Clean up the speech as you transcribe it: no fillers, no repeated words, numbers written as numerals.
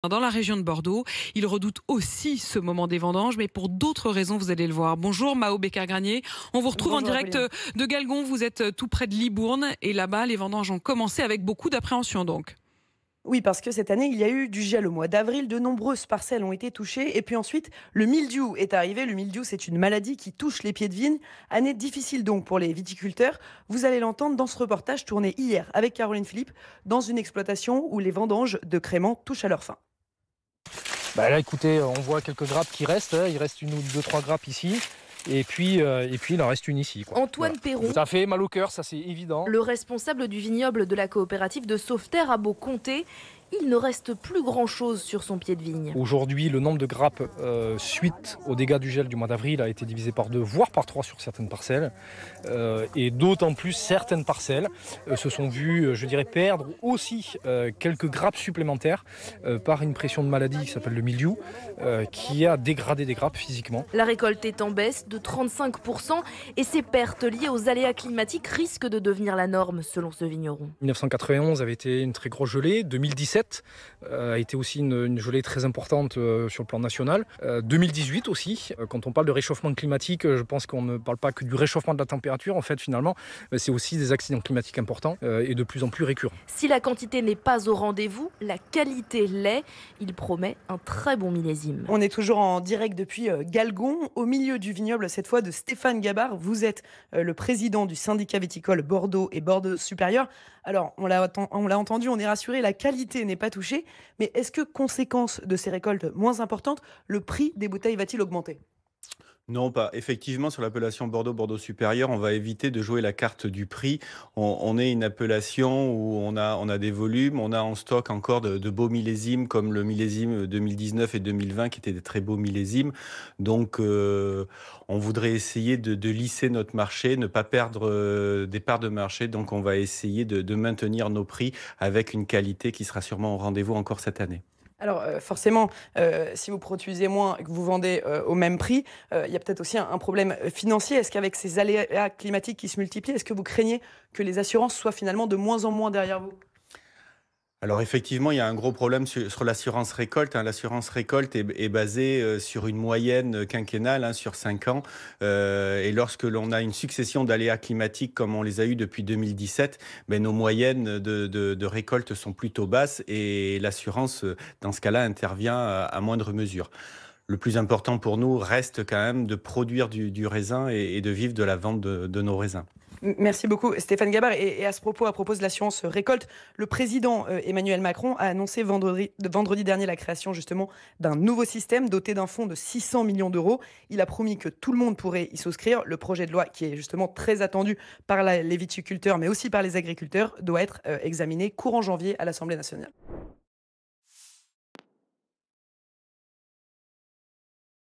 Dans la région de Bordeaux, ils redoutent aussi ce moment des vendanges, mais pour d'autres raisons, vous allez le voir. Bonjour Mao Becker-Granier, on vous retrouve en Bonjour direct Apolline. de Galgon, vous êtes tout près de Libourne, et là-bas, les vendanges ont commencé avec beaucoup d'appréhension donc. Oui, parce que cette année, il y a eu du gel au mois d'avril. De nombreuses parcelles ont été touchées. Et puis ensuite, le mildiou est arrivé. Le mildiou, c'est une maladie qui touche les pieds de vigne. Année difficile donc pour les viticulteurs. Vous allez l'entendre dans ce reportage tourné hier avec Caroline Philippe dans une exploitation où les vendanges de créments touchent à leur fin. Bah là, écoutez, on voit quelques grappes qui restent. Il reste une ou deux, trois grappes ici. Et puis il en reste une ici, quoi. Antoine Voilà. Perron, Ça fait mal au cœur, ça c'est évident. le responsable du vignoble de la coopérative de Sauveterre, a beau compter, il ne reste plus grand-chose sur son pied de vigne. Aujourd'hui, le nombre de grappes suite aux dégâts du gel du mois d'avril a été divisé par 2, voire par 3 sur certaines parcelles. Et d'autant plus, certaines parcelles se sont vues, je dirais, perdre aussi quelques grappes supplémentaires par une pression de maladie qui s'appelle le mildiou, qui a dégradé des grappes physiquement. La récolte est en baisse de 35% et ces pertes liées aux aléas climatiques risquent de devenir la norme selon ce vigneron. 1991 avait été une très grosse gelée. 2017 a été aussi une gelée très importante sur le plan national. 2018 aussi. Quand on parle de réchauffement climatique, je pense qu'on ne parle pas que du réchauffement de la température. En fait, finalement, c'est aussi des accidents climatiques importants et de plus en plus récurrents. Si la quantité n'est pas au rendez-vous, la qualité l'est. Il promet un très bon millésime. On est toujours en direct depuis Galgon, au milieu du vignoble, cette fois de Stéphane Gabard. Vous êtes le président du syndicat viticole Bordeaux et Bordeaux Supérieur. Alors, on l'a entendu, on est rassuré, la qualité n'est pas touchée. Mais est-ce que, conséquence de ces récoltes moins importantes, le prix des bouteilles va-t-il augmenter? Non, pas. Effectivement, sur l'appellation Bordeaux, Bordeaux supérieur, on va éviter de jouer la carte du prix. On est une appellation où on a des volumes, on a en stock encore de beaux millésimes comme le millésime 2019 et 2020 qui étaient des très beaux millésimes. Donc, on voudrait essayer de lisser notre marché, ne pas perdre des parts de marché. Donc, on va essayer de maintenir nos prix avec une qualité qui sera sûrement au rendez-vous encore cette année. Alors forcément, si vous produisez moins et que vous vendez au même prix, il y a peut-être aussi un problème financier. Est-ce qu'avec ces aléas climatiques qui se multiplient, est-ce que vous craignez que les assurances soient finalement de moins en moins derrière vous? Alors effectivement, il y a un gros problème sur l'assurance récolte, hein. L'assurance récolte est basée sur une moyenne quinquennale, hein, sur 5 ans. Et lorsque l'on a une succession d'aléas climatiques comme on les a eu depuis 2017, ben, nos moyennes de récolte sont plutôt basses et l'assurance, dans ce cas-là, intervient à moindre mesure. Le plus important pour nous reste quand même de produire du raisin et de vivre de la vente de nos raisins. Merci beaucoup Stéphane Gabard. Et à ce propos de l'assurance récolte, le président Emmanuel Macron a annoncé vendredi dernier la création justement d'un nouveau système doté d'un fonds de 600 millions d'euros. Il a promis que tout le monde pourrait y souscrire. Le projet de loi, qui est justement très attendu par les viticulteurs mais aussi par les agriculteurs, doit être examiné courant janvier à l'Assemblée nationale.